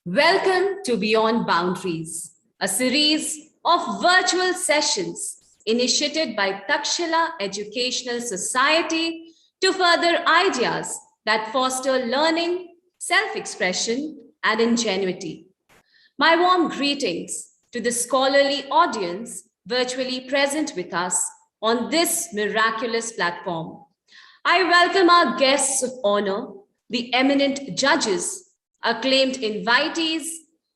Welcome to Beyond Boundaries, a series of virtual sessions initiated by Takshila Educational Society to further ideas that foster learning, self-expression, and ingenuity. My warm greetings to the scholarly audience virtually present with us on this miraculous platform. I welcome our guests of honor, the eminent judges, acclaimed invitees,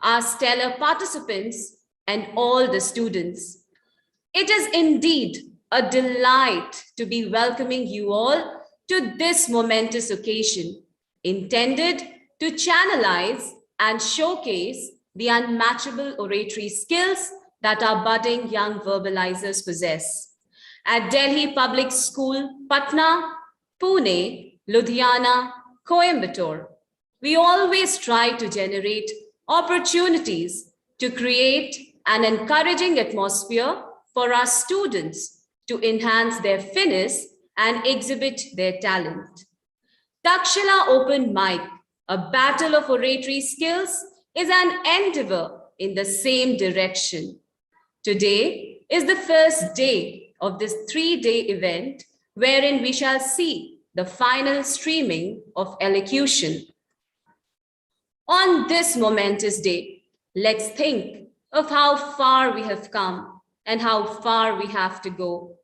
our stellar participants, and all the students. It is indeed a delight to be welcoming you all to this momentous occasion, intended to channelize and showcase the unmatchable oratory skills that our budding young verbalizers possess. At Delhi Public School, Patna, Pune, Ludhiana, Coimbatore, we always try to generate opportunities to create an encouraging atmosphere for our students to enhance their fitness and exhibit their talent. Takshila Open Mic, a battle of oratory skills, is an endeavor in the same direction. Today is the first day of this 3-day event wherein we shall see the final streaming of Elocution. On this momentous day, let's think of how far we have come and how far we have to go.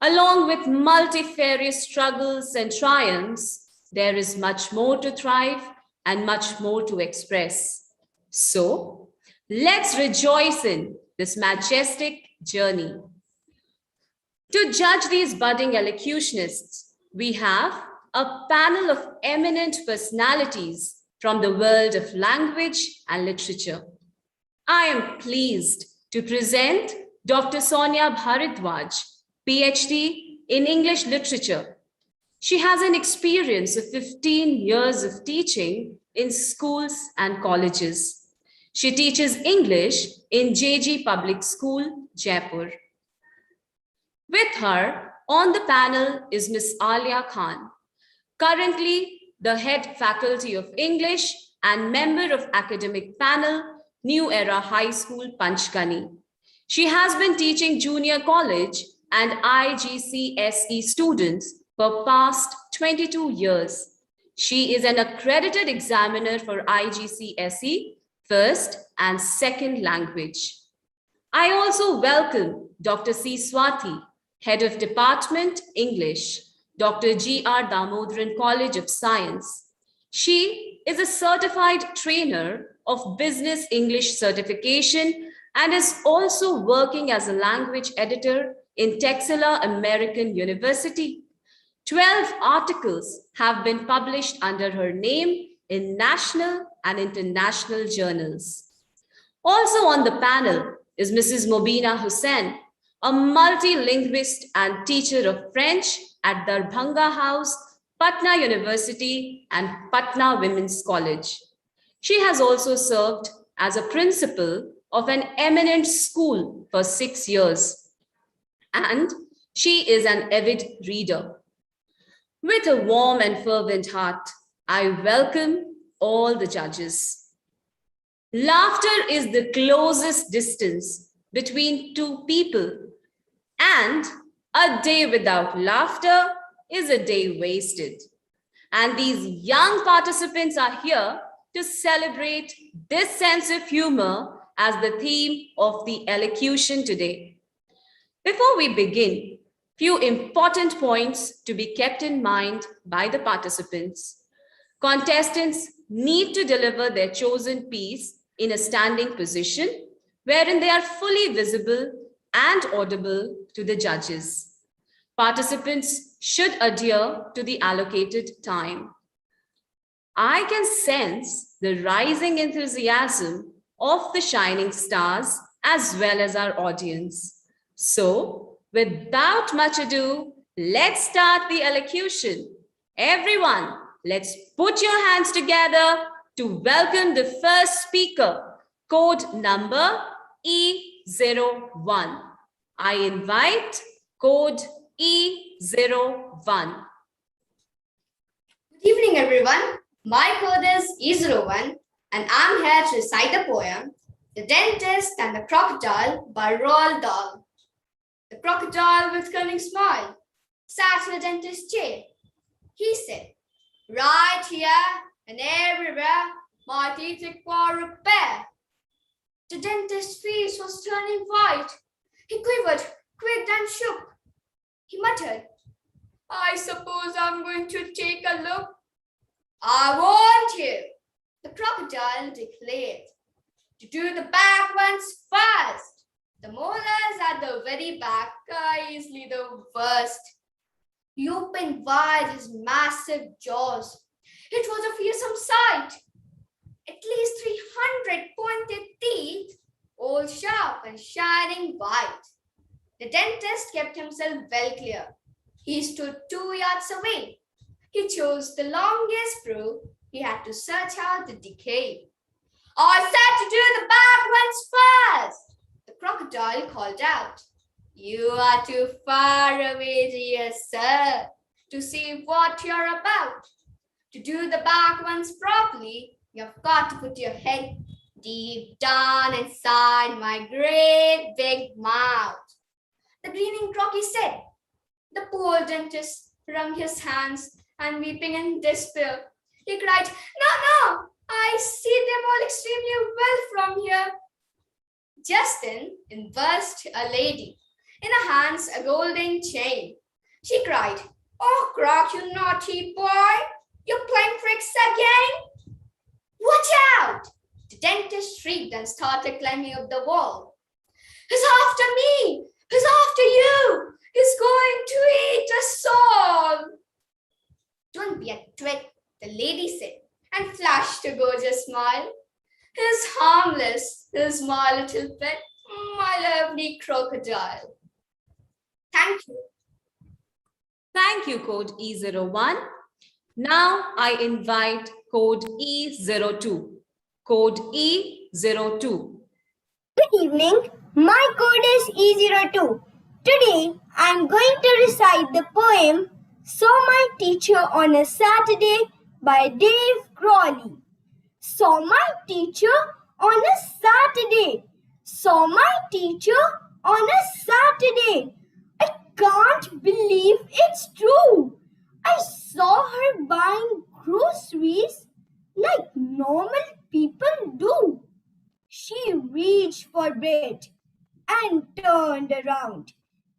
Along with multifarious struggles and triumphs, there is much more to thrive and much more to express. So, let's rejoice in this majestic journey. To judge these budding elocutionists, we have a panel of eminent personalities from the world of language and literature. I am pleased to present Dr. Sonia Bharadwaj, PhD in English Literature. She has an experience of 15 years of teaching in schools and colleges. She teaches English in JG Public School, Jaipur. With her on the panel is Ms. Alia Khan, currently the head faculty of English and member of academic panel, New Era High School, Panchgani. She has been teaching junior college and IGCSE students for past 22 years. She is an accredited examiner for IGCSE, first and second language. I also welcome Dr. C. Swathi, Head of Department, English, Dr. G.R. Damodaran College of Science. She is a certified trainer of Business English certification and is also working as a language editor in Texila American University. 12 articles have been published under her name in national and international journals. Also on the panel is Mrs. Mobina Hussain, a multilinguist and teacher of French at Darbhanga House, Patna University, and Patna Women's College. She has also served as a principal of an eminent school for 6 years, and she is an avid reader. With a warm and fervent heart, I welcome all the judges. Laughter is the closest distance between two people, and a day without laughter is a day wasted. And these young participants are here to celebrate this sense of humor as the theme of the elocution today. Before we begin, few important points to be kept in mind by the participants. Contestants need to deliver their chosen piece in a standing position wherein they are fully visible and audible to the judges. Participants should adhere to the allocated time. I can sense the rising enthusiasm of the shining stars as well as our audience. So, without much ado, let's start the elocution. Everyone, let's put your hands together to welcome the first speaker, code number E01. I invite code E01. Good evening, everyone. My code is E01. and I'm here to recite the poem, The Dentist and the Crocodile by Roald Dahl. The crocodile with cunning smile sat in the dentist's chair. He said, right here and everywhere, my teeth require repair. The dentist's face was turning white. He quivered, quaked and shook. He muttered, I suppose I'm going to take a look. I want you, the crocodile declared, to do the back ones first. The molars at the very back are easily the worst. He opened wide his massive jaws. It was a fearsome sight. At least 300 pointed teeth, all sharp and shining white. The dentist kept himself well clear. He stood 2 yards away. He chose the longest brook. He had to search out the decay. I said to do the back ones first, the crocodile called out. You are too far away, dear sir, to see what you're about. To do the back ones properly, you've got to put your head deep down inside my great big mouth. The grinning crocky said. The poor dentist wrung his hands and weeping in despair, he cried, No, I see them all extremely well from here. Just then, in burst a lady, in her hands a golden chain. She cried, Oh, Croc, you naughty boy, you're playing tricks again. Watch out! The dentist shrieked and started climbing up the wall. He's after me! He's after you! He's going to eat us all! Don't be a twit, the lady said, and flashed a gorgeous smile. He's harmless, he's my little pet, my lovely crocodile. Thank you. Thank you, Code E01. Now I invite Code E02. Code E02. Good evening. My code is E02. Today I am going to recite the poem Saw My Teacher on a Saturday by Dave Crawley. Saw my teacher on a Saturday. Saw my teacher on a Saturday. I can't believe it's true. I saw her buying groceries like normal people do. She reached for bread and turned around,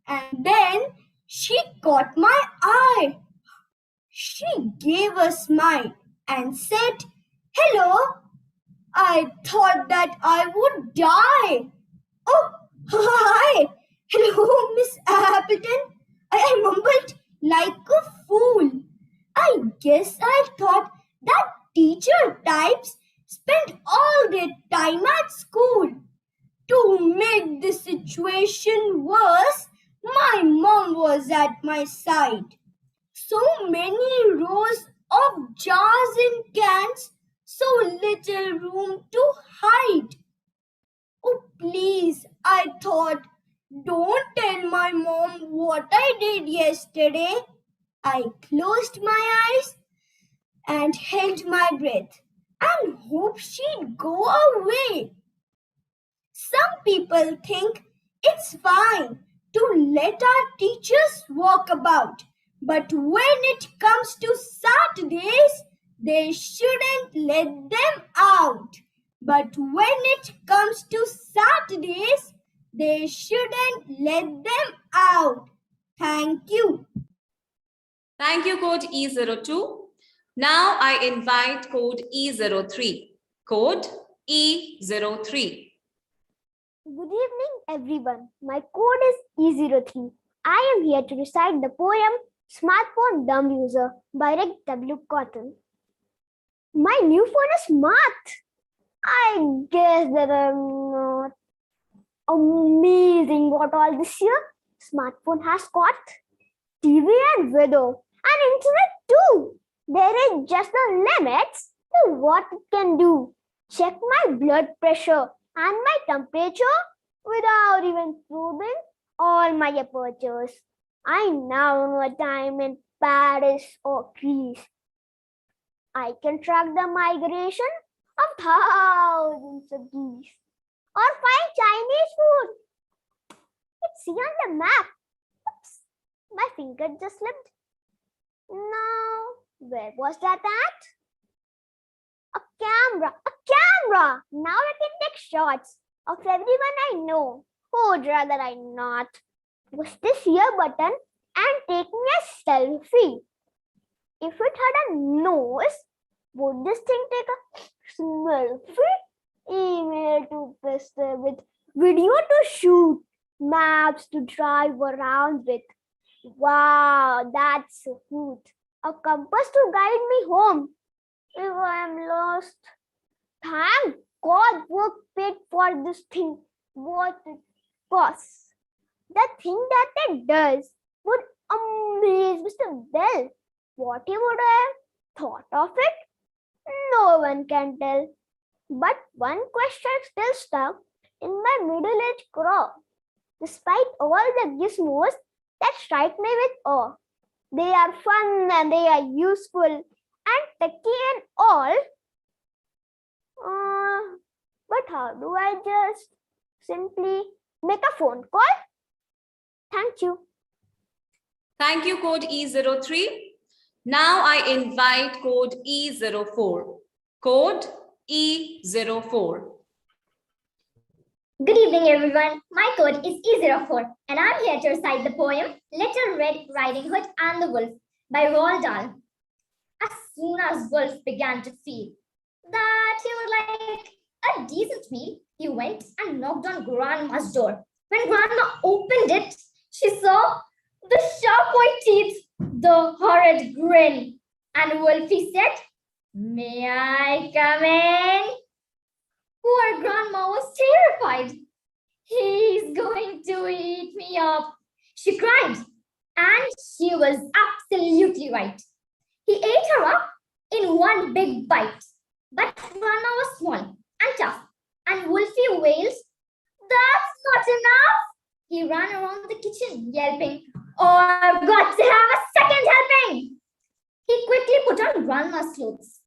and then she caught my eye. She gave a smile and said, Hello. I thought that I would die. Oh, hi. Hello, Miss Appleton. I mumbled like a fool. I guess I thought that teacher types spent all their time at school. To make the situation worse, my mom was at my side. So many rows of jars and cans, so little room to hide. Oh, please, I thought, don't tell my mom what I did yesterday. I closed my eyes and held my breath and hoped she'd go away. Some people think it's fine to let our teachers walk about, but when it comes to Saturdays, they shouldn't let them out. But when it comes to Saturdays, they shouldn't let them out. Thank you. Thank you, Code E02. Now I invite Code E03. Code E03. Good evening, everyone. My code is E03. I am here to recite the poem Smartphone Dumb User by Rick W. Cotton. My new phone is smart. I guess that I'm not amazing what all this year. Smartphone has got TV and video and internet too. There is just no limits to what it can do. Check my blood pressure and my temperature without even probing all my apertures. I now know a time in Paris or Greece. I can track the migration of thousands of geese. Or find Chinese food. It's see on the map. Oops, my finger just slipped. Now, where was that at? A camera. Now I can take shots of everyone I know. Who would rather I not? Push this here button and take me a selfie. If it had a nose, would this thing take a selfie? Email to pester with, video to shoot, maps to drive around with. Wow, that's so good. A compass to guide me home if I am lost. Thank God work paid for this thing. What it costs. The thing that it does would amaze Mr. Bell. What he would have thought of it, no one can tell. But one question still stuck in my middle-aged craw. Despite all the gizmos that strike me with awe, they are fun and they are useful and techy and all. But how do I just simply make a phone call? Thank you. Thank you, code E03. Now I invite code E04. Code E04. Good evening, everyone. My code is E04, and I'm here to recite the poem Little Red Riding Hood and the Wolf by Roald Dahl. As soon as Wolf began to feel that he would like a decent meal, he went and knocked on Grandma's door. When Grandma opened it, she saw the sharp white teeth, the horrid grin, and Wolfie said, "May I come in?" Poor Grandma was terrified. "He's going to eat me up," she cried. And she was absolutely right. He ate her up in one big bite. But Grandma was small and tough, and Wolfie wailed, "That's not enough!" He ran around the kitchen yelping, "Oh, I've got to have a second helping!" He quickly put on Grandma's clothes.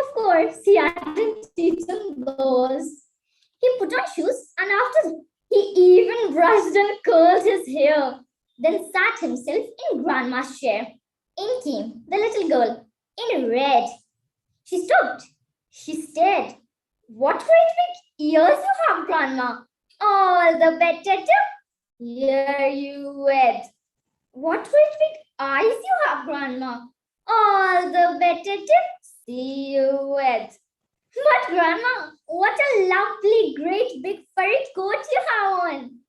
Of course, he hadn't eaten those. He put on shoes, and after he even brushed and curled his hair, then sat himself in Grandma's chair. In came the little girl in red. She stopped. She stared. "What great big ears you have, Grandma! All the better to hear you with." "What great big eyes you have, Grandma! All the better to see you with." "But Grandma, what a lovely, great, big furry coat you have on."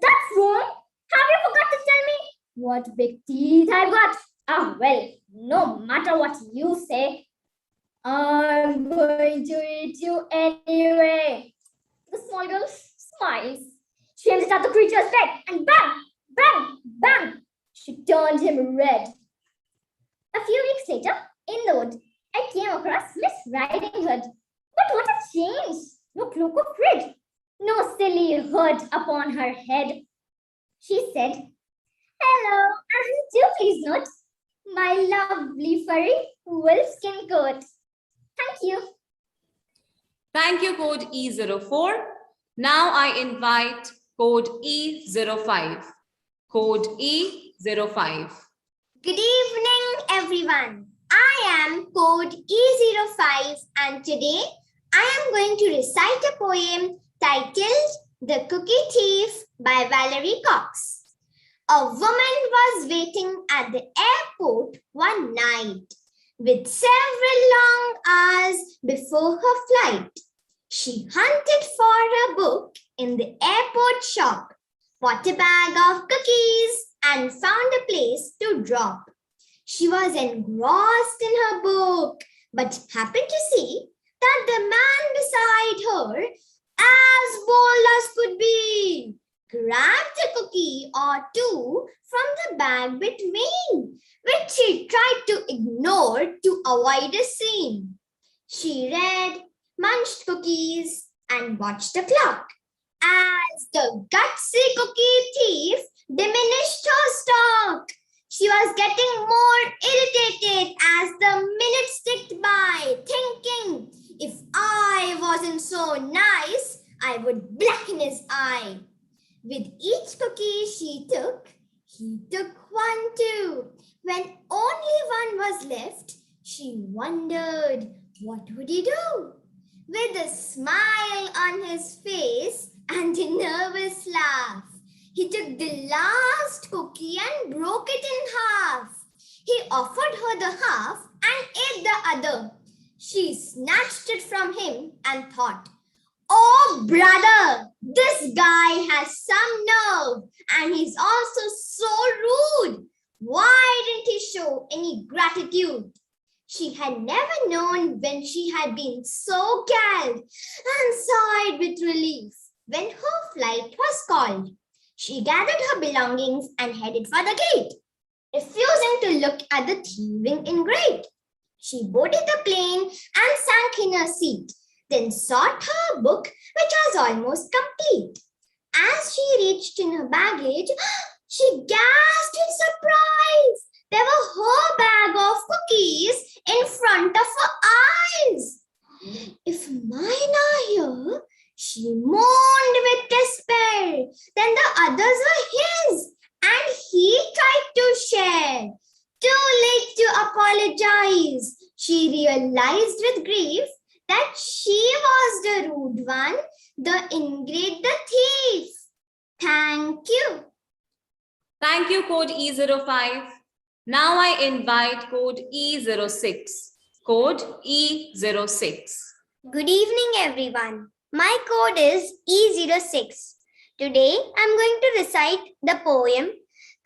"That's wrong. Have you forgot to tell me what big teeth I've got?" "Ah, well, no matter what you say, I'm going to eat you anyway." The small girl smiles. She aims it at the creature's neck, and bang, bang, bang, she turned him red. A few weeks later, in the wood, I came across Miss Riding Hood. But what a change! No cloak or frig, no silly hood upon her head. She said, "Hello, and do please note my lovely furry wolfskin coat." Thank you. Thank you, code E04. Now I invite code E05. Code E05. Good evening, everyone. I am code E05, and today I am going to recite a poem titled The Cookie Thief by Valerie Cox. A woman was waiting at the airport one night with several long hours before her flight. She hunted for a book in the airport shop, bought a bag of cookies, and found a place to drop. She was engrossed in her book, but happened to see that the man beside her, as bold as could be, grabbed a cookie or two from the bag between, which she tried to ignore to avoid a scene. She read, munched cookies, and watched the clock as the gutsy cookie thief diminished her stock. She was getting more irritated as the minutes ticked by, thinking, If I wasn't so nice, I would blacken his eye. With each cookie she took, he took one too. When only one was left, she wondered, what would he do? With a smile on his face and a nervous laugh, he took the last cookie and broke it in half. He offered her the half and ate the other. She snatched it from him and thought, oh, brother, this guy has some nerve and he's also so rude. Why didn't he show any gratitude? She had never known when she had been so galled and sighed with relief when her flight was called. She gathered her belongings and headed for the gate, refusing to look at the thieving ingrate. She boarded the plane and sank in her seat, then sought her book, which was almost complete. As she reached in her baggage, she gasped in surprise. There were her bag of cookies in front of her eyes. If mine are here, she moaned with despair. Then the others were his, and he tried to share. Too late to apologize. She realized with grief that she was the rude one, the ingrate, the thief. Thank you. Thank you, code E05. Now I invite code E06. Code E06. Good evening, everyone. My code is E06. Today, I'm going to recite the poem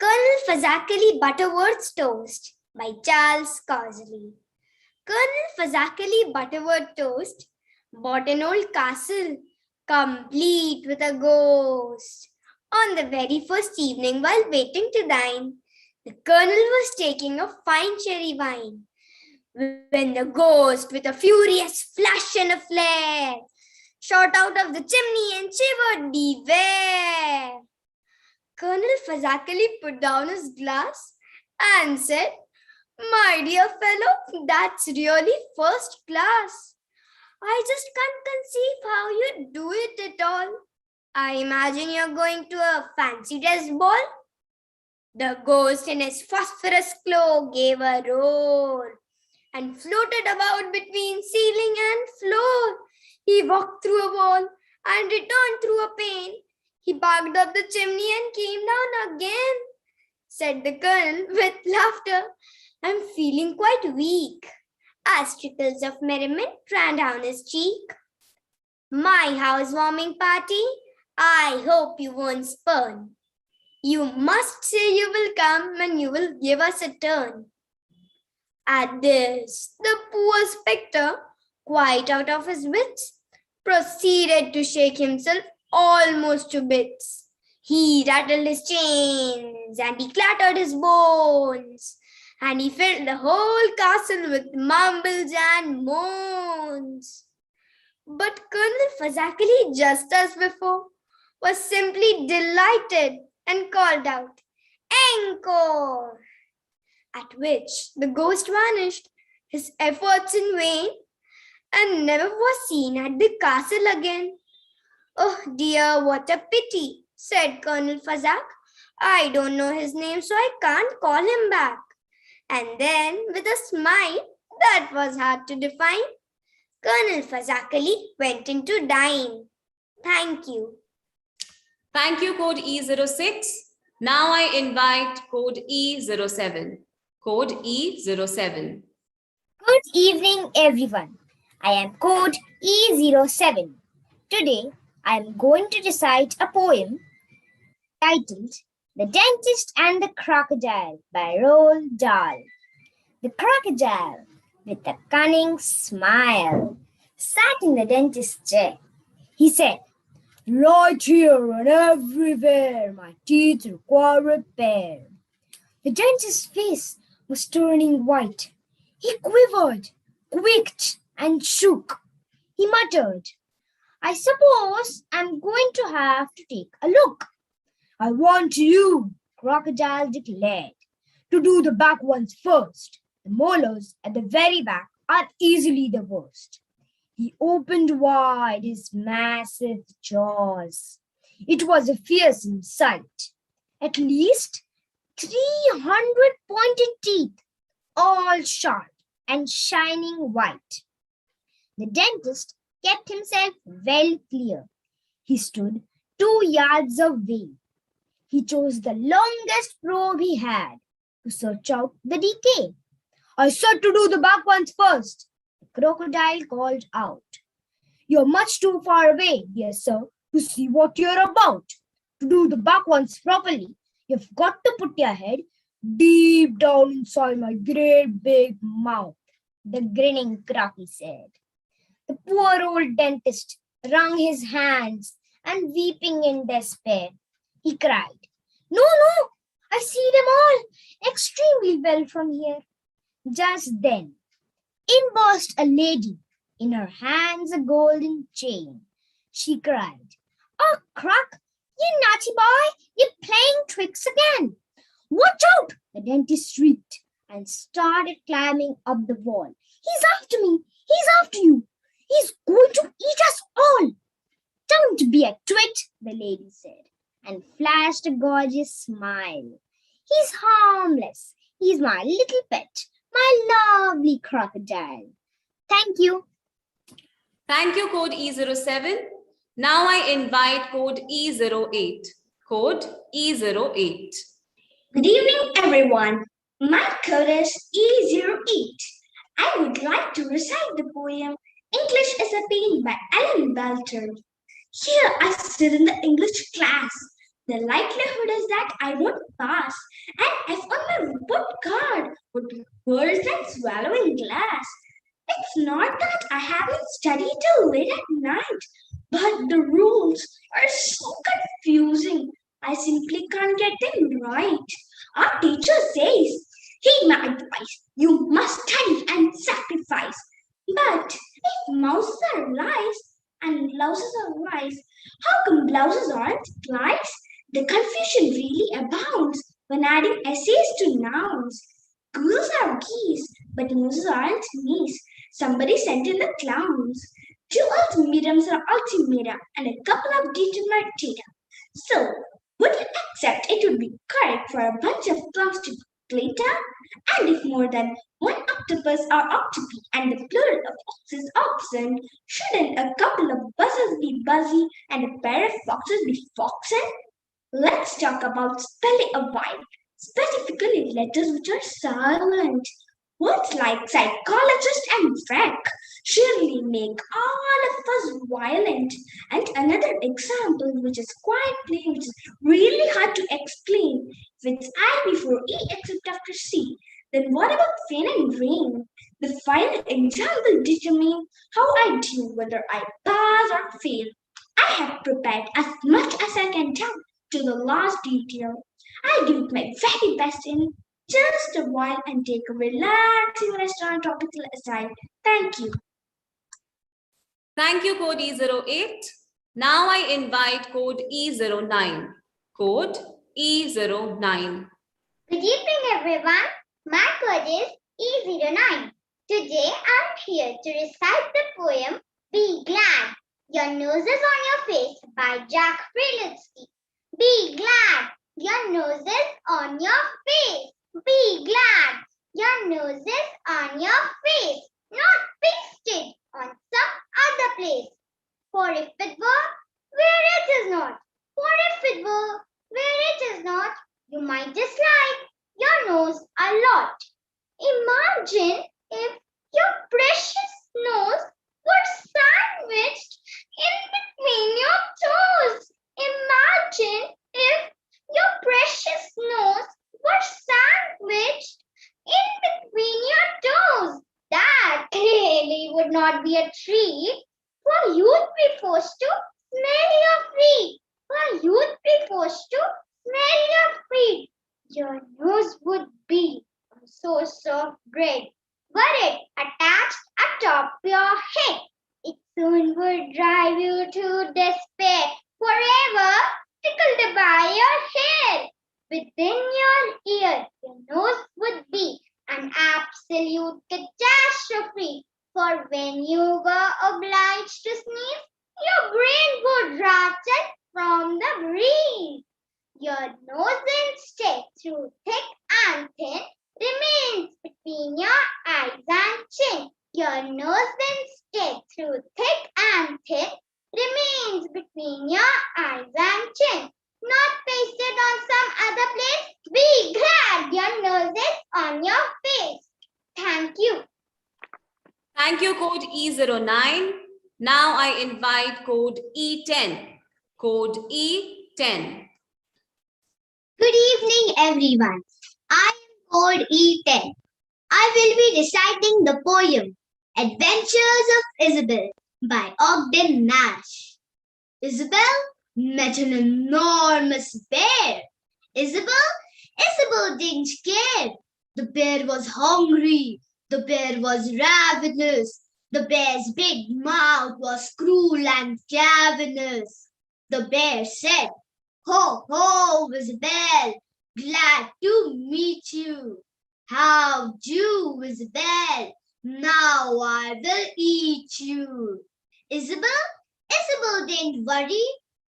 Colonel Fazakali Butterworth's Toast by Charles Causley. Colonel Fazakali Butterworth Toast bought an old castle, complete with a ghost. On the very first evening while waiting to dine, the colonel was taking a fine cherry wine, when the ghost, with a furious flash and a flare, shot out of the chimney and shivered, beware. Colonel Fazakali put down his glass and said, my dear fellow, that's really first class. I just can't conceive how you do it at all. I imagine you're going to a fancy dress ball. The ghost in his phosphorus cloak gave a roar and floated about between ceiling and floor. He walked through a wall and returned through a pane. He barked up the chimney and came down again, said the colonel with laughter. I'm feeling quite weak, as trickles of merriment ran down his cheek. My housewarming party, I hope you won't spurn. You must say you will come and you will give us a turn. At this, the poor spectre, quite out of his wits, proceeded to shake himself almost to bits. He rattled his chains and he clattered his bones, and he filled the whole castle with mumbles and moans. But Colonel Fazakali, just as before, was simply delighted and called out, Encore! At which the ghost vanished, his efforts in vain, and never was seen at the castle again. Oh dear, what a pity, said Colonel Fazak. I don't know his name, so I can't call him back. And then, with a smile that was hard to define, Colonel Fazakali went in to dine. Thank you. Thank you, code E06. Now I invite code E07. Code E07. Good evening, everyone. I am code E07. Today, I am going to recite a poem titled The Dentist and the Crocodile by Roald Dahl. The crocodile, with a cunning smile, sat in the dentist's chair. He said, right here and everywhere, my teeth require repair. The dentist's face was turning white. He quivered, quaked, and shook. He muttered, I suppose I'm going to have to take a look. I want you, Crocodile declared, to do the back ones first. The molars at the very back are easily the worst. He opened wide his massive jaws. It was a fearsome sight. At least 300 pointed teeth, all sharp and shining white. The dentist kept himself well clear. He stood 2 yards away. He chose the longest probe he had to search out the decay. I said to do the back ones first, the crocodile called out. You're much too far away, dear sir, to see what you're about. To do the back ones properly, you've got to put your head deep down inside my great big mouth, the grinning crocky said. The poor old dentist wrung his hands and weeping in despair, he cried, No, I see them all extremely well from here. Just then, in burst a lady, in her hands a golden chain. She cried, Oh, Croc, you naughty boy, you're playing tricks again. Watch out, the dentist shrieked and started climbing up the wall. He's after me, he's after you. He's going to eat us all. Don't be a twit, the lady said, and flashed a gorgeous smile. He's harmless. He's my little pet, my lovely crocodile. Thank you. Thank you, code E07. Now I invite code E08. Code E08. Good evening, everyone. My code is E08. I would like to recite the poem English is a Pain by Ellen Belter. Here I sit in the English class. The likelihood is that I won't pass. And F on my report card would be worse than swallowing glass. It's not that I haven't studied till late at night, but the rules are so confusing. I simply can't get them right. Our teacher says, heed my advice, you must study and sacrifice. But if mouses are lice and blouses are lice, how come blouses aren't lice? The confusion really abounds when adding essays to nouns. Gooses are geese, but mooses aren't geese. Somebody sent in the clowns. 2 ultimatums are ultimata and a couple of determinata. So, would you accept it would be correct for a bunch of clowns to later? And if more than one octopus are octopi and the plural of ox is oxen, shouldn't a couple of buzzers be buzzy and a pair of foxes be foxen? Let's talk about spelling a while, specifically letters which are silent. Words like psychologist and wreck surely make all of us violent. And another example which is quite plain, which is really hard to explain. If it's I before E except after C, then what about fin and rain? The final example determines how I do whether I pass or fail. I have prepared as much as I can tell to the last detail. I give my very best in just a while and take a relaxing restaurant topical aside. Thank you. Thank you, code E08. Now I invite code E09. Code E09. Good evening, everyone. My code is E09. Today, I'm here to recite the poem Be Glad, Your Nose is on Your Face by Jack Prelinsky. Be glad, your nose is on your face. Be glad, your nose is on your face, not pasted on some other place. For if it were, where it is not. For if it were, where it is not, you might dislike your nose a lot. Imagine if your precious nose were sandwiched in between your toes. Imagine if your precious nose were sandwiched in between your toes. That really would not be a treat, for you'd be forced to smell your feet. For you'd be forced to smell your feet. Your nose would be a source of bread, were it attached atop your head. It soon would drive you to despair, forever tickled by your hair. Within your ear, your nose would be an absolute catastrophe. For when you were obliged to sneeze, your brain would rattle from the breeze. Your nose instead, through thick and thin, remains between your eyes and chin. Your nose instead, through thick and thin, remains between your eyes and chin. Not pasted on some other place. Be glad your nose is on your face. Thank you. Thank you, code E09. Now I invite code E10. Code E10. Good evening, everyone. I am code E10. I will be reciting the poem Adventures of Isabel by Ogden Nash. Isabel met an enormous bear. Isabel didn't care. The bear was hungry. The bear was ravenous. The bear's big mouth was cruel and cavernous. The bear said, "Ho, ho, Isabel, glad to meet you. How do, Isabel? Now I will eat you." Isabel didn't worry.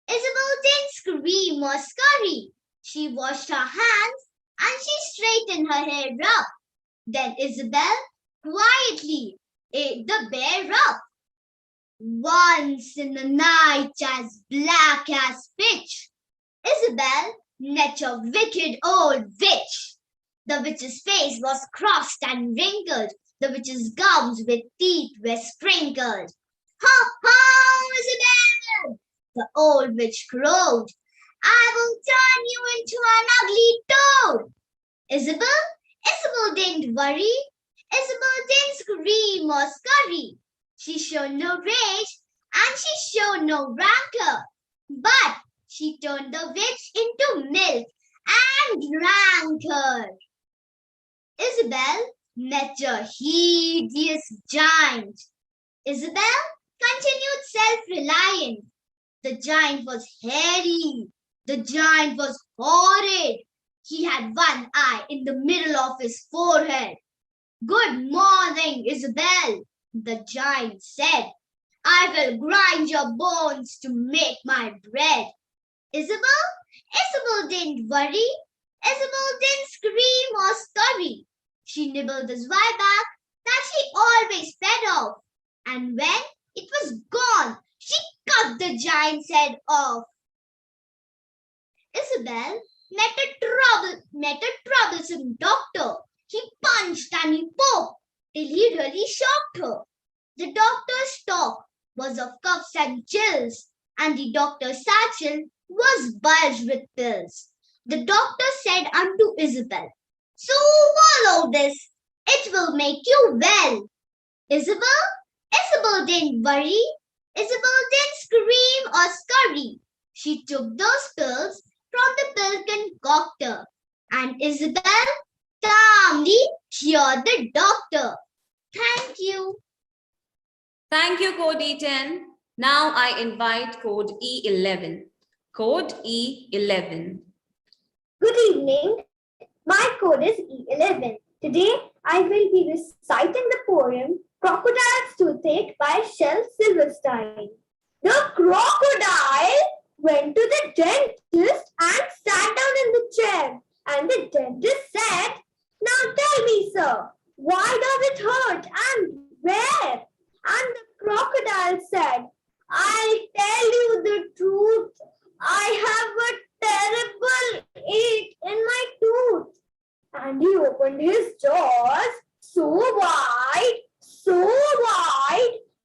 Isabel didn't scream or scurry. She washed her hands and she straightened her hair up. Then Isabel quietly ate the bear up. Once in a night as black as pitch, Isabel met a wicked old witch. The witch's face was crossed and wrinkled. The witch's gums with teeth were sprinkled. "Ho, ho, Isabel!" the old witch crowed. "I will turn you into an ugly toad." Isabel didn't worry. Isabel didn't scream or scurry. She showed no rage and she showed no rancor. But she turned the witch into milk and drank her. Isabel met a hideous giant. Isabel continued self-reliant. The giant was hairy. The giant was horrid. He had one eye in the middle of his forehead. "Good morning, Isabel," the giant said. "I will grind your bones to make my bread." Isabel didn't worry. Isabel didn't scream or scurry. She nibbled the zwieback that she always fed off. And when it was gone, she cut the giant's head off. Isabel met a troublesome doctor. He punched and he poked till he really shocked her. The doctor's talk was of cuffs and chills, and the doctor's satchel was bulged with pills. The doctor said unto Isabel, "Swallow this, it will make you well." Isabel didn't worry. Isabel didn't scream or scurry. She took those pills from the pill concoctor, and Isabel calmly cured the doctor. Thank you. Thank you, code E10. Now I invite code E11. Code E11. Good evening. My code is E11. Today I will be reciting the poem Crocodile's Toothache by Shel Silverstein. The crocodile went to the dentist and sat down in the chair. And the dentist said, "Now tell me, sir, why does it hurt and where?" And the crocodile said, "I'll tell you the truth. I have a terrible ache in my tooth." And he opened his jaws so wide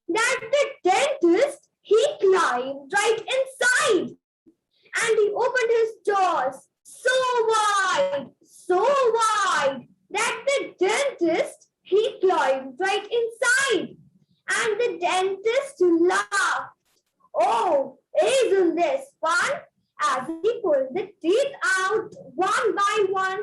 that the dentist, he climbed right inside. And he opened his jaws so wide that the dentist, he climbed right inside. And the dentist laughed. "Oh, isn't this fun?" as he pulled the teeth out one by one.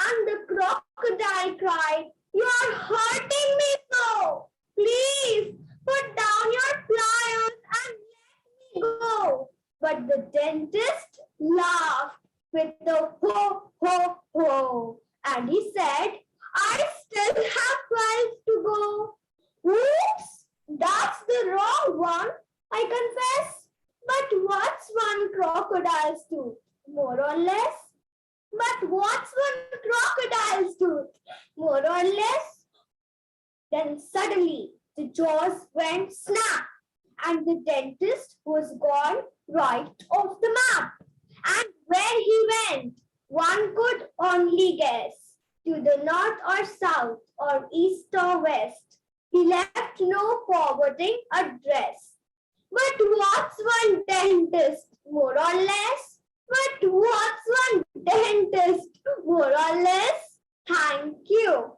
And the crocodile cried, "You are hurting me so. Please put down your pliers and let me go." But the dentist laughed with the ho, ho, ho. And he said, "I still have 12 to go. Oops, that's the wrong one, I confess. But what's one crocodile's tooth? More or less? But what's one crocodile's tooth? More or less? Then suddenly the jaws went snap and the dentist was gone right off the map. And where he went, one could only guess. To the north or south or east or west. He left no forwarding address. But what's one dentist, more or less? But what's one dentist, more or less? Thank you.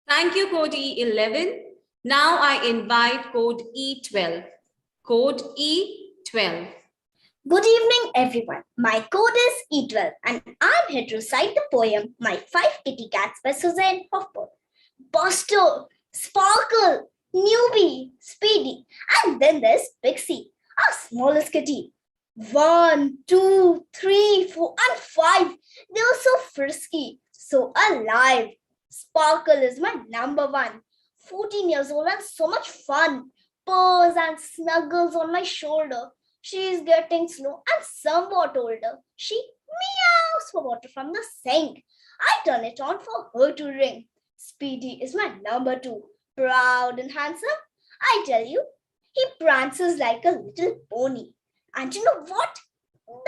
Thank you, Code E11. Now I invite Code E12. Code E12. Good evening, everyone. My code is E12 and I'm here to recite the poem My Five Kitty Cats by Suzanne Hofburg. Buster, Sparkle, Newbie, Speedy, and then there's Pixie, our smallest kitty. 1, 2, 3, 4, and 5. They were so frisky, so alive. Sparkle is my number 1. 14 years old and so much fun. Purrs and snuggles on my shoulder. She is getting slow and somewhat older. She meows for water from the sink. I turn it on for her to drink. Speedy is my number 2. Proud and handsome. I tell you, he prances like a little pony. And you know what?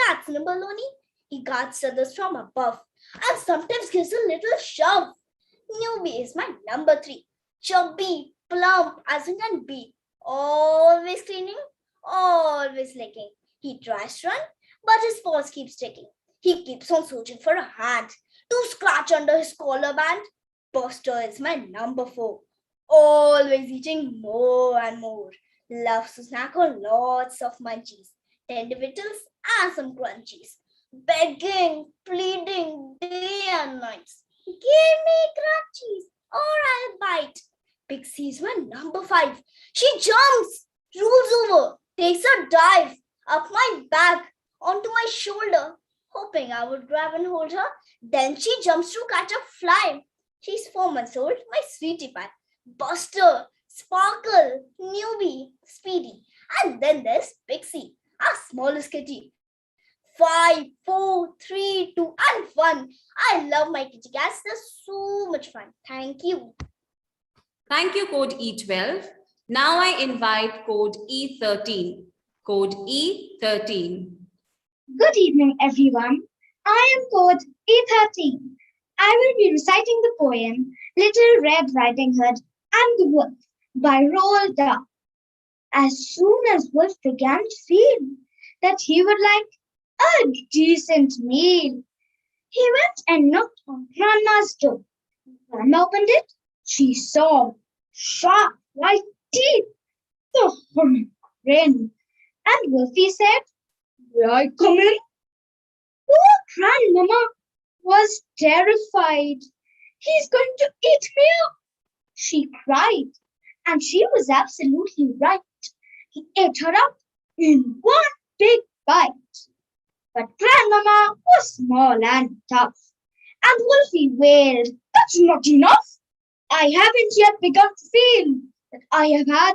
That's no baloney. He guards others from above and sometimes gives a little shove. Newbie is my number 3. Chubby, plump as it can be. Always cleaning. Always licking. He tries to run, but his paws keep sticking. He keeps on searching for a hand to scratch under his collar band. Buster is my number 4. Always eating more and more. Loves to snack on lots of munchies, tender victuals, and some crunchies. Begging, pleading, day and night. Give me crunchies or I'll bite. Pixie is my number 5. She jumps, rolls over, takes a dive up my back onto my shoulder, hoping I would grab and hold her. Then she jumps to catch a fly. She's 4 months old, my sweetie pie. Buster, Sparkle, Newbie, Speedy. And then there's Pixie, our smallest kitty. 5, 4, 3, 2, and 1. I love my kitty cats. They're so much fun. Thank you. Thank you, Code E12. Now I invite Code E13. Code E13. Good evening, everyone. I am code E13. I will be reciting the poem Little Red Riding Hood and the Wolf by Roald Dahl. As soon as Wolf began to feel that he would like a decent meal, he went and knocked on Grandma's door. Grandma opened it. She saw sharp white teeth, the horrid grin, and Wolfie said, "May I come in?" Poor Grandmama was terrified. "He's going to eat me up," she cried, and she was absolutely right. He ate her up in one big bite. But Grandmama was small and tough, and Wolfie wailed, "That's not enough. I haven't yet begun to feel that I have had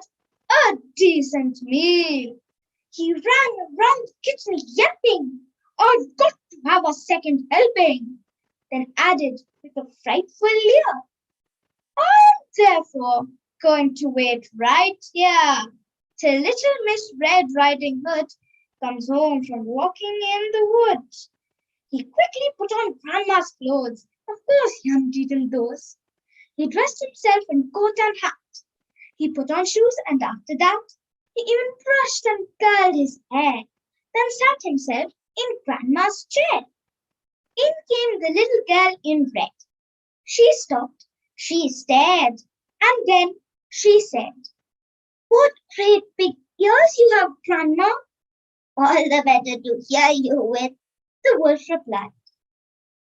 a decent meal." He ran around the kitchen yelping, "I've got to have a second helping," then added with a frightful leer, "I'm therefore going to wait right here till little Miss Red Riding Hood comes home from walking in the woods." He quickly put on Grandma's clothes. Of course he hadn't eaten those. He dressed himself in coat and hat. He put on shoes, and after that, he even brushed and curled his hair, then sat himself in Grandma's chair. In came the little girl in red. She stopped, she stared, and then she said, "What great big ears you have, Grandma." "All the better to hear you with," the wolf replied.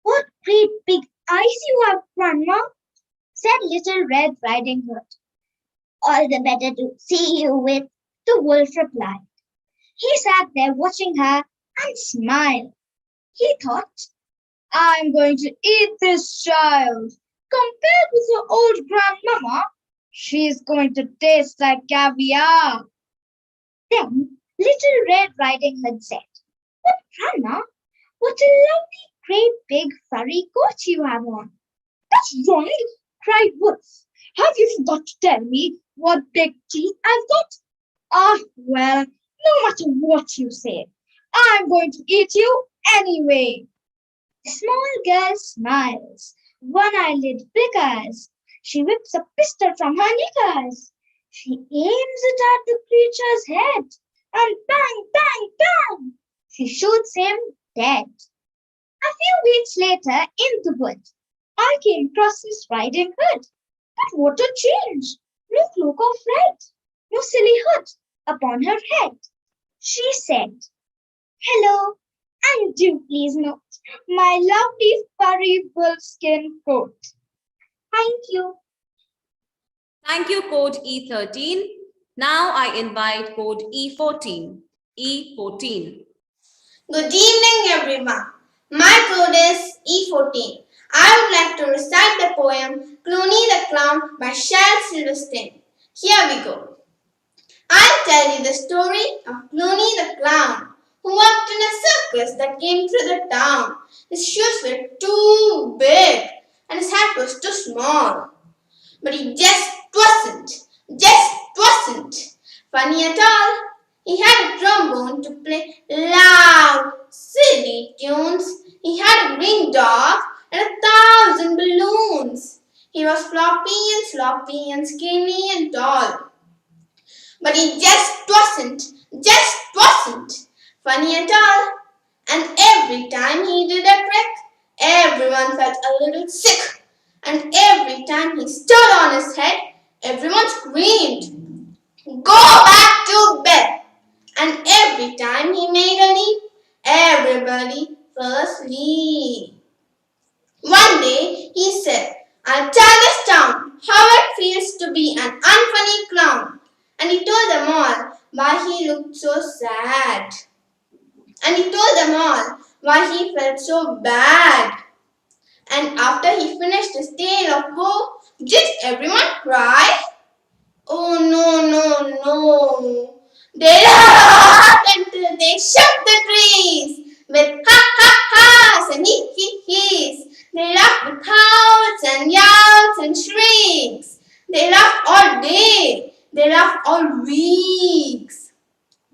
"What great big eyes you have, Grandma," said Little Red Riding Hood. "All the better to see you with," the wolf replied. He sat there watching her and smiled. He thought, "I'm going to eat this child. Compared with her old grandmama, She's going to taste like caviar. Then Little Red Riding Hood said, But Grandma, what a lovely great big furry coat you have on. That's wrong, cried Wolf. Have you forgot to tell me what big teeth I've got? Ah, well, no matter what you say, I'm going to eat you anyway. The small girl smiles, one eyelid flickers. She whips a pistol from her knickers. She aims it at the creature's head, and bang, bang, bang, she shoots him dead. A few weeks later, in the wood, I came across Miss Riding Hood. But what a change! No cloak of red, no silly hood upon her head. She said, Hello, and do please note my lovely furry wolfskin coat. Thank you. Thank you, code E13. Now I invite code E14. E14. Good evening, everyone. My code is E14. I would like to recite the poem Clooney the Clown by Shel Silverstein. Here we go. I'll tell you the story of Clooney the Clown, who worked in a circus that came through the town. His shoes were too big and his hat was too small. But he just wasn't funny at all. He had a trombone to play loud, silly tunes. He had a green dog and 1,000 balloons. He was floppy and sloppy and skinny and tall. But he just wasn't funny at all. And every time he did a trick, everyone felt a little sick. And every time he stood on his head, everyone screamed, Go back to bed! And every time he made a leap, everybody fell asleep. One day he said, I'll tell this town how it feels to be an unfunny clown. And he told them all why he looked so sad. And he told them all why he felt so bad. And after he finished his tale of woe, did everyone cry? Oh no. They laughed until they shook the trees with ha-ha-has and hee-hee-hees. They laughed with howls and yowls and shrieks. They laughed all day. They laughed all weeks.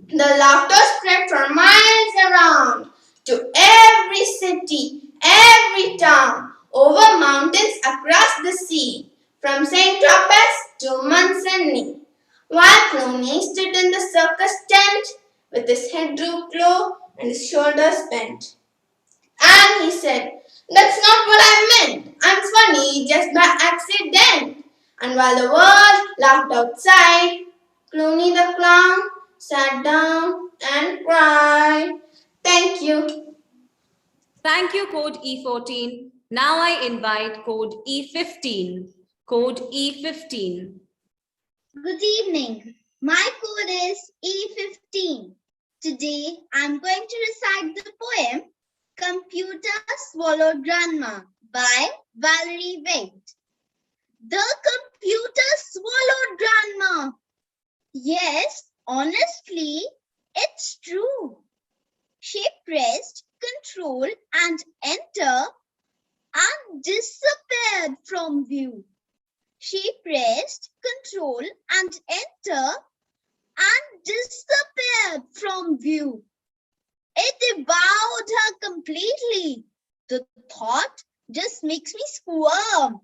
The laughter spread for miles around to every city, every town, over mountains, across the sea, from St. Tropez to Manzanni. While Clooney stood in the circus tent with his head drooped low and his shoulders bent. And he said, That's not what I meant. I'm funny just by accident. And while the world laughed outside, Clooney the Clown sat down and cried. Thank you. Thank you, code E14. Now I invite code E15. Code E15. Good evening. My code is E15. Today I'm going to recite the poem Computer Swallowed Grandma by Valerie. The computer swallowed Grandma. Yes, honestly, it's true. She pressed Control and Enter and disappeared from view. She pressed Control and Enter and disappeared from view. It devoured her completely. The thought just makes me squirm.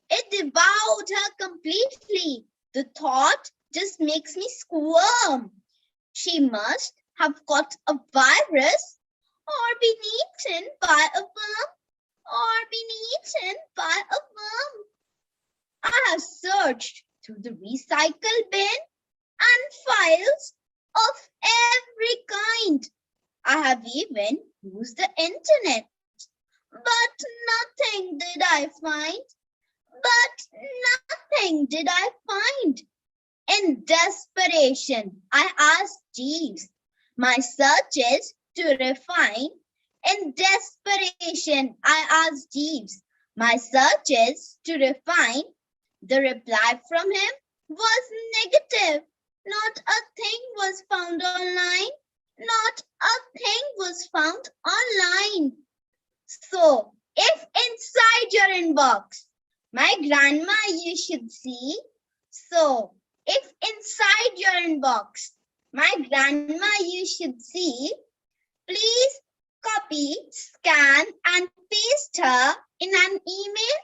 It devoured her completely. The thought just makes me squirm. She must have caught a virus or been eaten by a worm I have searched through the recycle bin and files of every kind. I have even used the internet, but nothing did I find. In desperation, I asked Jeeves my searches to refine. In desperation, I asked Jeeves my searches to refine. The reply from him was negative. Not a thing was found online. Not a thing was found online. So, if inside your inbox, my grandma you should see. So, if inside your inbox, my grandma you should see, please copy, scan, and paste her in an email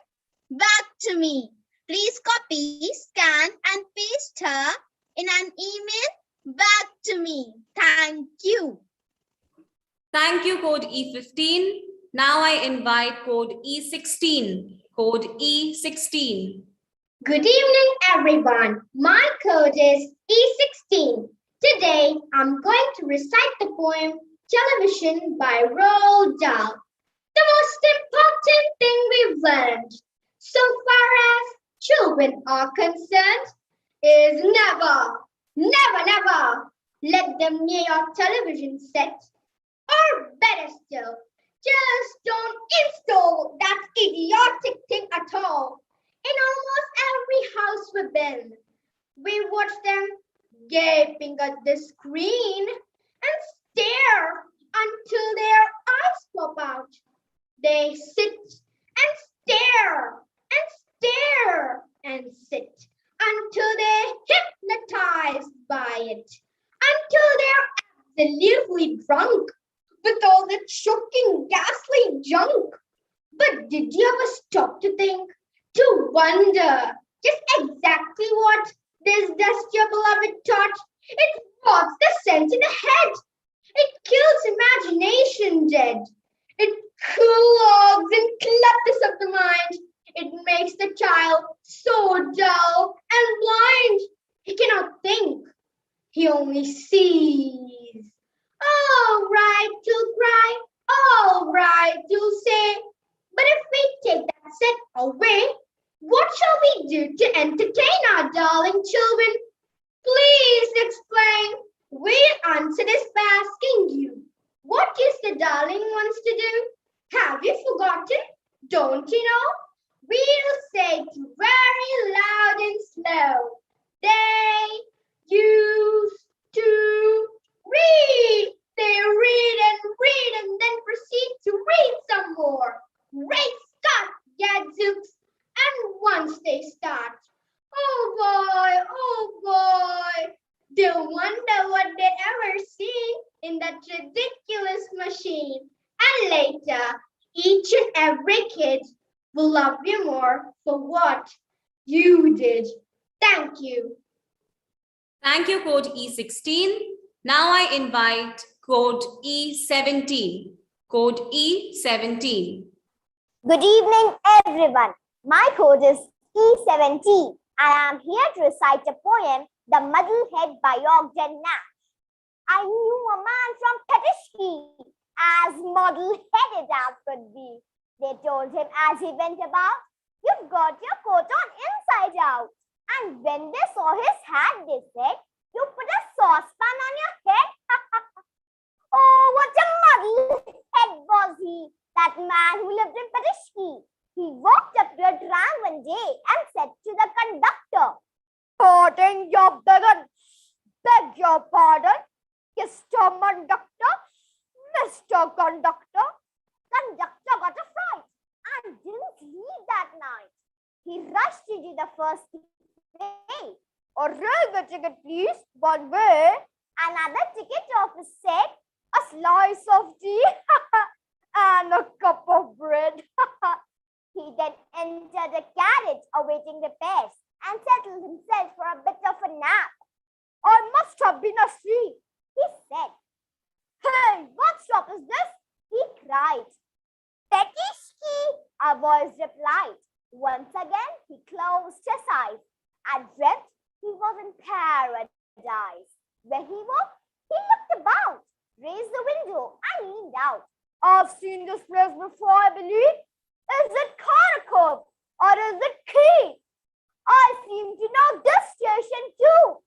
back to me. Please copy, scan, and paste her in an email back to me. Thank you. Thank you, code E15. Now I invite code E16. Code E16. Good evening, everyone. My code is E16. Today, I'm going to recite the poem Television by Roald Dahl. The most important thing we've learned, so far as children are concerned, is never let them near your television set. Or better still, just don't install that idiotic thing at all. In almost every house we've been, we watch them gaping at the screen and stare until their eyes pop out. They sit and stare and stare and sit until they're hypnotized by it, until they're absolutely drunk with all the shocking, ghastly junk. But did you ever stop to think, to wonder just exactly what this does to your beloved thought? It rots the sense in the head. It kills imagination dead. It clogs and clutters up the mind. It makes the child so dull and blind. He cannot think. He only sees. All right, you'll cry. All right, you'll say. But if we take that set away, what shall we do to entertain our darling children? Please explain. We'll answer this by asking you. What is the darling wants to do? Have you forgotten? Don't you know? We'll say it very loud and slow. They used to read. They read and then proceed to read some more. Great Scott, gadzooks. And once they start, oh boy, they'll wonder what they ever see in that ridiculous machine. And later, each and every kid will love you more for what you did. Thank you. Thank you, code E16. Now I invite code E17. Code E17. Good evening, everyone. My code is E17 and I am here to recite a poem, The Muddlehead by Ogden Nash. I knew a man from Petishke, as muddle-headed as could be. They told him as he went about, "You've got your coat on inside out." And when they saw his hat, they said, "You put a saucepan on your head." Oh, what a muddle-head was he, that man who lived in Petishke. He walked up to a tram one day and said to the conductor, "Pardon your beggar, beg your pardon, Mr. Conductor, Mr. Conductor." Conductor got a fright and didn't leave that night. He rushed into the first way. "A railway ticket, please, one way." Another ticket office said, "A slice of tea and a cup of bread." He then entered a carriage awaiting repairs and settled himself for a bit of a nap. "I must have been asleep," he said. "Hey, what stop is this?" he cried. "Petishke," a voice replied. Once again, he closed his eyes and dreamt he was in paradise. When he woke, he looked about, raised the window, and leaned out. "I've seen this place before, I believe. Is it Kharkov or is it Kyiv? I seem to know this station too.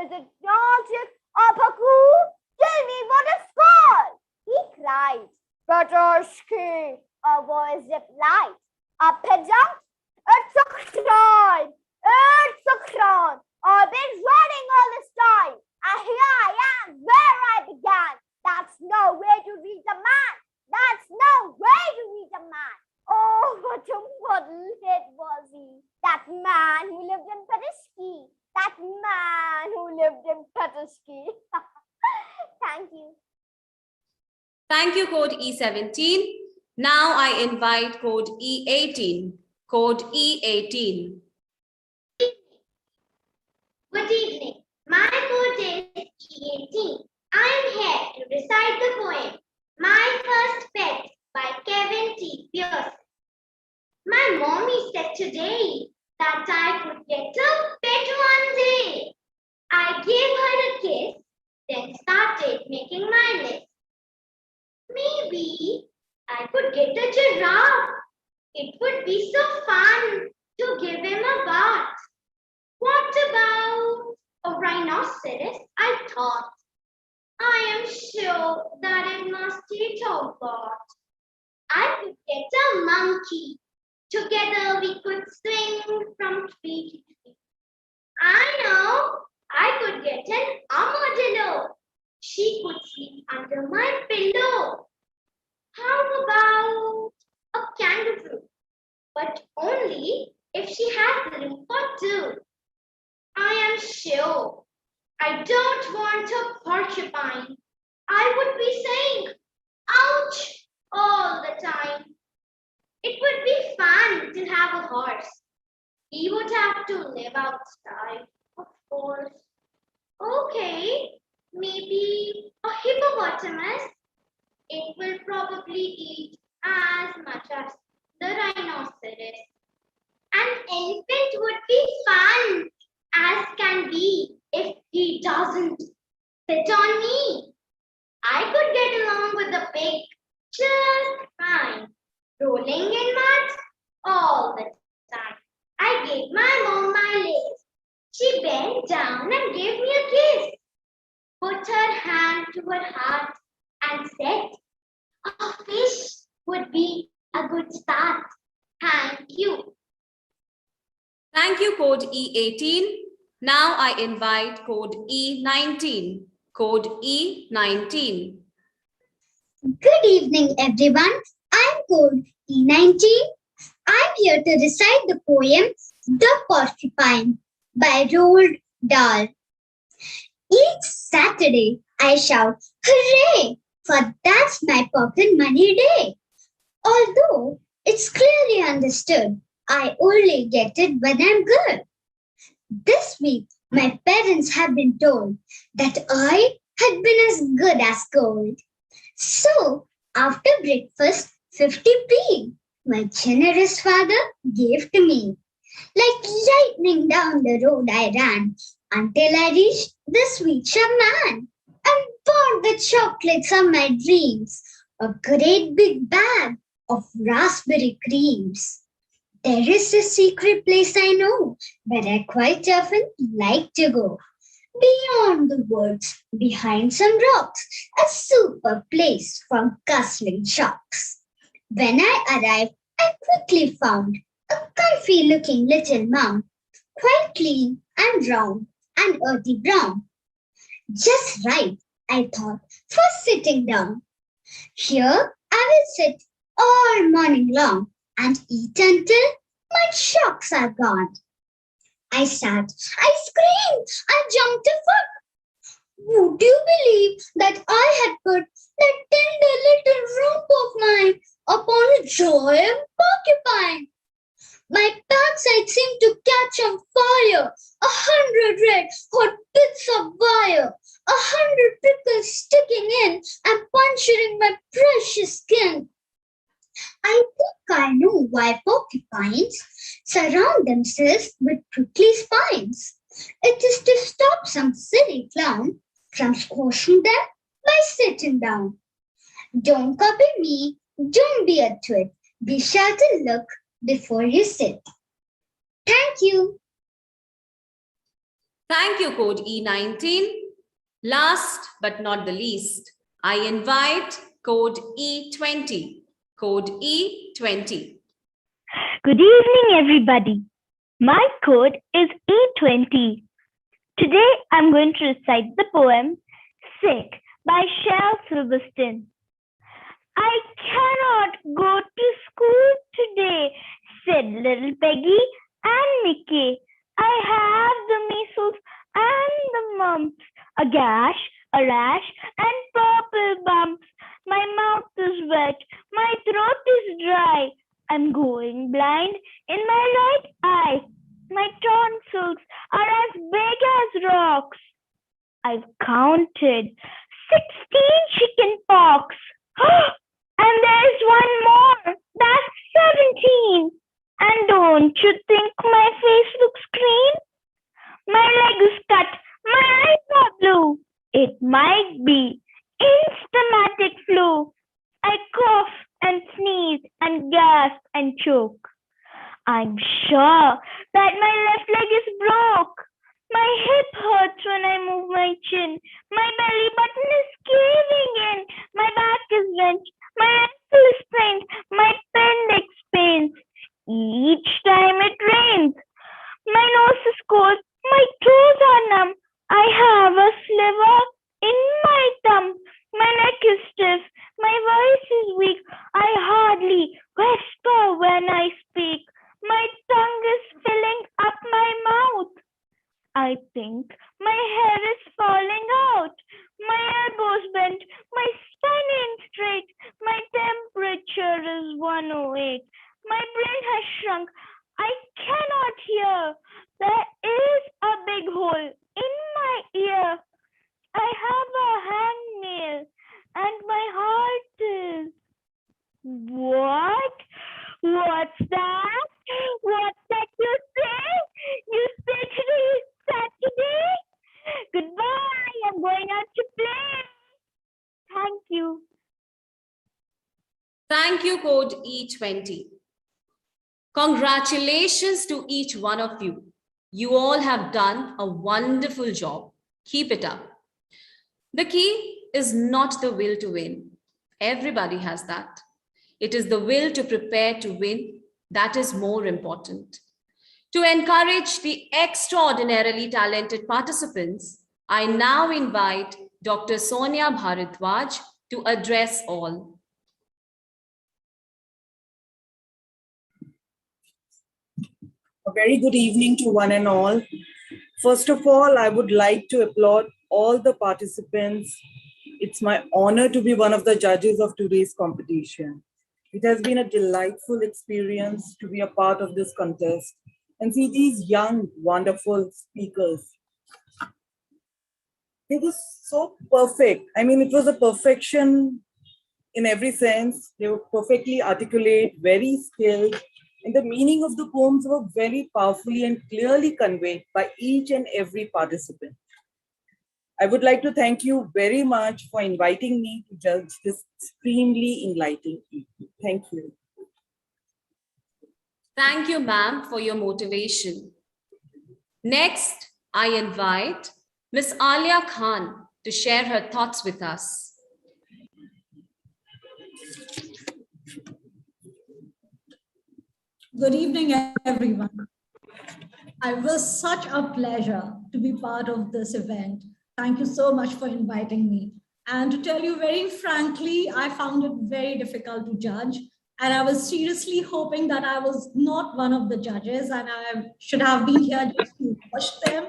Is it Nalchik or Baku? Tell me what it's called," he cried. "Petishke," a voice replied. Up he jumped. "It's a crown! It's a crown! I've been running all this time, and here I am where I began. That's no way to reach a man. That's no way to reach a man. Oh, what a muddlehead was he. That man who lived in Petisky. That man who lived in Petisky. Thank you. Thank you, code E17. Now I invite code E18. Code E18. Good evening. My code is E18. I am here to recite the poem My First Pet by Kevin T. Pierce. My mommy said today that I could get a pet one day. I gave her a kiss, then started making my list. Maybe I could get a giraffe. It would be so fun to give him a bath. What about a rhinoceros? I thought. I am sure that it must eat a lot. I could get a monkey. Together we could swing from tree to tree. I know I could get an armadillo. She could sleep under my pillow. How about a kangaroo? But only if she has room for two. I am sure I don't want a porcupine. I would be saying, ouch, all the time. It would be fun to have a horse. He would have to live outside, of course. Okay, maybe a hippopotamus. It will probably eat as much as the rhinoceros. An infant would be fun as can be if he doesn't sit on me. I could get along with the pig just fine, rolling in mud all the time. I gave my mom my lace. She bent down and gave me a kiss, put her hand to her heart and said, a fish would be a good start. Thank you. Thank you, code E18. Now I invite code E19. Code E19. Good evening, everyone. I'm code E19. I'm here to recite the poem The Porcupine by Roald Dahl. Each Saturday, I shout, hooray, for that's my pocket money day. Although it's clearly understood, I only get it when I'm good. This week, my parents have been told that I had been as good as gold. So, after breakfast, 50p, my generous father gave to me. Like lightning down the road I ran until I reached the sweet shop man and bought the chocolates of my dreams, a great big bag of raspberry creams. There is a secret place I know where I quite often like to go. Beyond the woods, behind some rocks, a super place for guzzling shocks. When I arrived, I quickly found a comfy-looking little mound, quite clean and round and earthy brown. Just right, I thought, for sitting down. Here I will sit all morning long and eat until my shocks are gone. I sat, I screamed, I jumped a foot. Would you believe that I had put that tender little rump of mine upon a giant porcupine? My backside seemed to catch on fire, 100 red hot bits of wire, 100 prickles sticking in and puncturing my precious skin. I think I know why porcupines surround themselves with prickly spines. It is to stop some silly clown from squashing them by sitting down. Don't copy me, don't be a twit. Be sure to look before you sit. Thank you. Thank you, code E19. Last but not the least, I invite code E20. Code E20. Good evening, everybody. My code is E20. Today I'm going to recite the poem Sick by Shel Silverstein. I cannot go to school today, said little Peggy and Mickey. I have the measles and the mumps, a gash, a rash, and purple bumps. My mouth is wet, my throat is dry. I'm going blind in my right eye. My tonsils are as big as rocks. I've counted 16 chicken pox. And there's one more. That's 17. And don't you think my face looks green? My leg is cut. My eyes are blue. It might be instamatic flu. I cough and sneeze and gasp and choke. I'm sure that my left leg is broke. My hip hurts when I move my chin. My belly button is caving in. My back is wrenched. My ankle is sprained. My appendix pains. Each time it rains. My nose is cold. My toes are numb. I have a sliver in my thumb. My neck is stiff. My voice is weak. I hardly whisper when I speak. My tongue is filling up my mouth. I think my hair is falling out. My elbows bent. My spine ain't straight. My temperature is 108. My brain has shrunk. I cannot hear. There is a big hole in my ear. I have a hangnail and my heart is... What? What's that? What's that you say? You say today is Saturday? Goodbye. I'm going out to play. Thank you. Thank you, Code E20. Congratulations to each one of you. You all have done a wonderful job. Keep it up. The key is not the will to win. Everybody has that. It is the will to prepare to win that is more important. To encourage the extraordinarily talented participants, I now invite Dr. Sonia Bharadwaj to address all. A very good evening to one and all. First of all, I would like to applaud all the participants. It's my honor to be one of the judges of today's competition. It has been a delightful experience to be a part of this contest and see these young, wonderful speakers. It was so perfect. I mean, it was a perfection in every sense. They were perfectly articulate, very skilled, and the meaning of the poems were very powerfully and clearly conveyed by each and every participant. I would like to thank you very much for inviting me to judge this extremely enlightening evening. Thank you. Thank you, ma'am, for your motivation. Next, I invite Ms. Alia Khan to share her thoughts with us. Good evening, everyone. It was such a pleasure to be part of this event. Thank you so much for inviting me. And to tell you very frankly, I found it very difficult to judge. And I was seriously hoping that I was not one of the judges and I should have been here just to watch them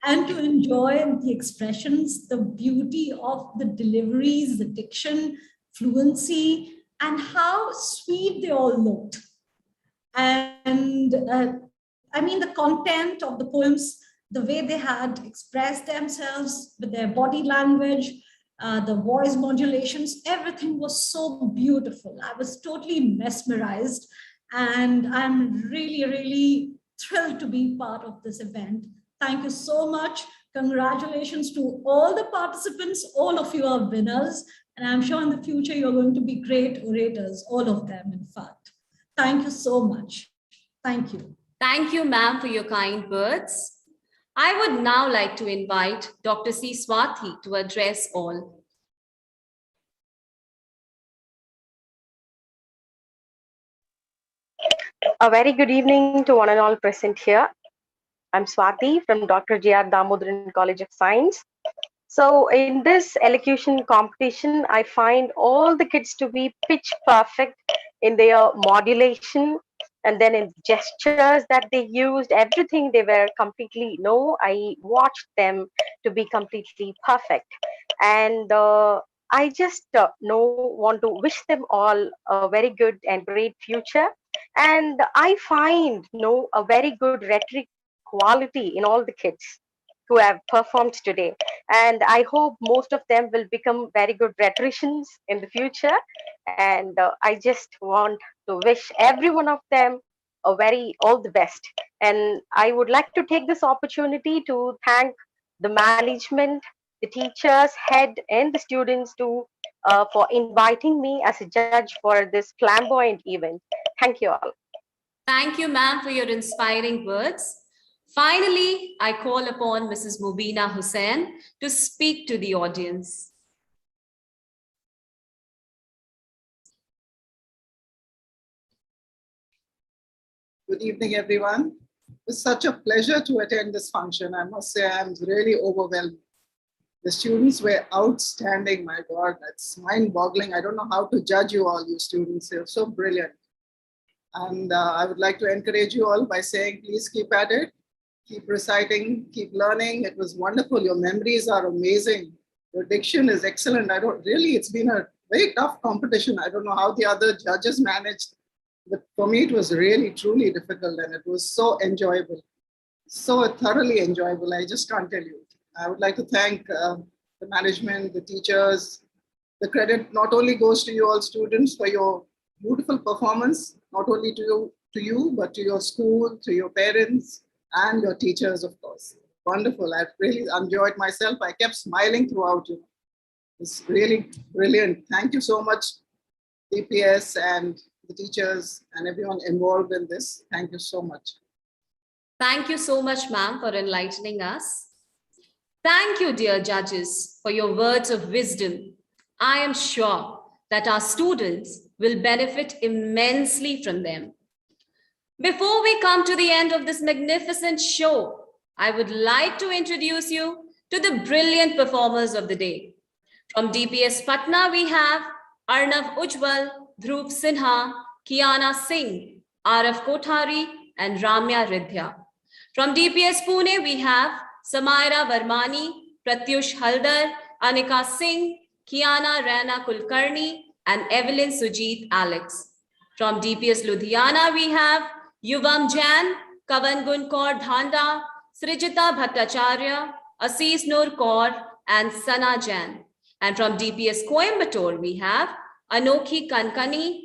and to enjoy the expressions, the beauty of the deliveries, the diction, fluency, and how sweet they all looked. And I mean, the content of the poems, the way they had expressed themselves with their body language, the voice modulations, everything was so beautiful. I was totally mesmerized, and I'm really, really thrilled to be part of this event. Thank you so much. Congratulations to all the participants. All of you are winners, and I'm sure in the future you're going to be great orators, all of them, in fact. Thank you so much. Thank you. Thank you, ma'am, for your kind words. I would now like to invite Dr. C. Swathi to address all. A very good evening to one and all present here. I'm Swati from Dr. J.R. Damodaran College of Science. So in this elocution competition, I find all the kids to be pitch perfect in their modulation and then in gestures that they used, everything they were completely, I watched them to be completely perfect. And I just want to wish them all a very good and great future. And I find a very good rhetoric quality in all the kids who have performed today. And I hope most of them will become very good rhetoricians in the future. And I just want to wish every one of them a very all the best. And I would like to take this opportunity to thank the management, the teachers, head, and the students for inviting me as a judge for this flamboyant event. Thank you all. Thank you, ma'am, for your inspiring words. Finally, I call upon Mrs. Mubina Hussain to speak to the audience. Good evening, everyone. It's such a pleasure to attend this function. I must say I'm really overwhelmed. The students were outstanding, my God, that's mind-boggling. I don't know how to judge you all, you students. You're so brilliant. And I would like to encourage you all by saying, please keep at it, keep reciting, keep learning. It was wonderful. Your memories are amazing. Your diction is excellent. It's been a very tough competition. I don't know how the other judges managed, but for me, it was really, truly difficult, and it was so enjoyable, so thoroughly enjoyable. I just can't tell you. I would like to thank the management, the teachers. The credit not only goes to you all students for your beautiful performance, not only to you, but to your school, to your parents, and your teachers, of course. Wonderful. I've really enjoyed myself. I kept smiling throughout. It's really brilliant. Thank you so much, DPS and the teachers and everyone involved in this. Thank you so much. Thank you so much, ma'am, for enlightening us. Thank you, dear judges, for your words of wisdom. I am sure that our students will benefit immensely from them. Before we come to the end of this magnificent show, I would like to introduce you to the brilliant performers of the day. From DPS Patna, we have Arnav Ujwal, Dhruv Sinha, Kiana Singh, Araf Kothari, and Ramya Ridhya. From DPS Pune, we have Samaira Varmani, Pratyush Haldar, Anika Singh, Kiana Rana Kulkarni, and Evelyn Sujit Alex. From DPS Ludhiana, we have Yuvam Jan, Kavan Kaur Dhanda, Srijita Bhattacharya, Assis Noor Kaur, and Sana Jan. And from DPS Coimbatore, we have Anokhi Kankani,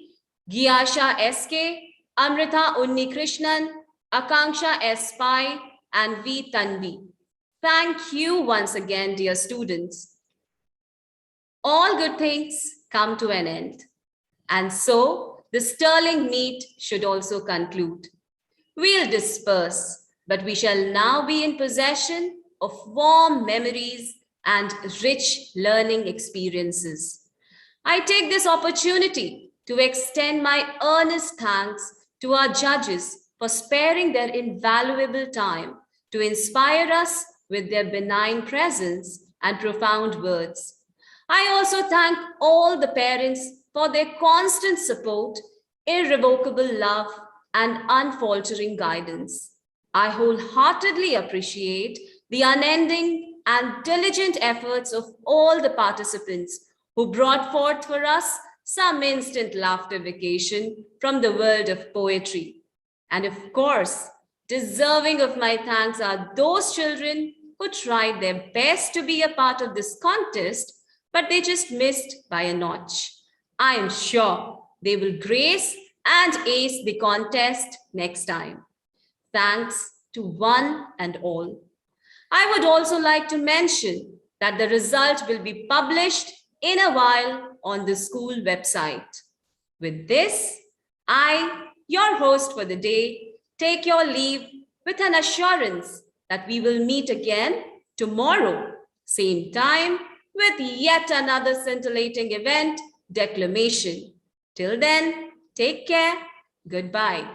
Gyasha SK, Amrita Unni Krishnan, Akanksha S. Pai, and V. Tanvi. Thank you once again, dear students. All good things come to an end. And so the sterling meet should also conclude. We'll disperse, but we shall now be in possession of warm memories and rich learning experiences. I take this opportunity to extend my earnest thanks to our judges for sparing their invaluable time to inspire us with their benign presence and profound words. I also thank all the parents for their constant support, irrevocable love, and unfaltering guidance. I wholeheartedly appreciate the unending and diligent efforts of all the participants who brought forth for us some instant laughter vacation from the world of poetry. And of course, deserving of my thanks are those children who tried their best to be a part of this contest, but they just missed by a notch. I am sure they will grace and ace the contest next time. Thanks to one and all. I would also like to mention that the result will be published in a while on the school website. With this, I, your host for the day, take your leave with an assurance that we will meet again tomorrow, same time, with yet another scintillating event, declamation. Till then, take care. Goodbye.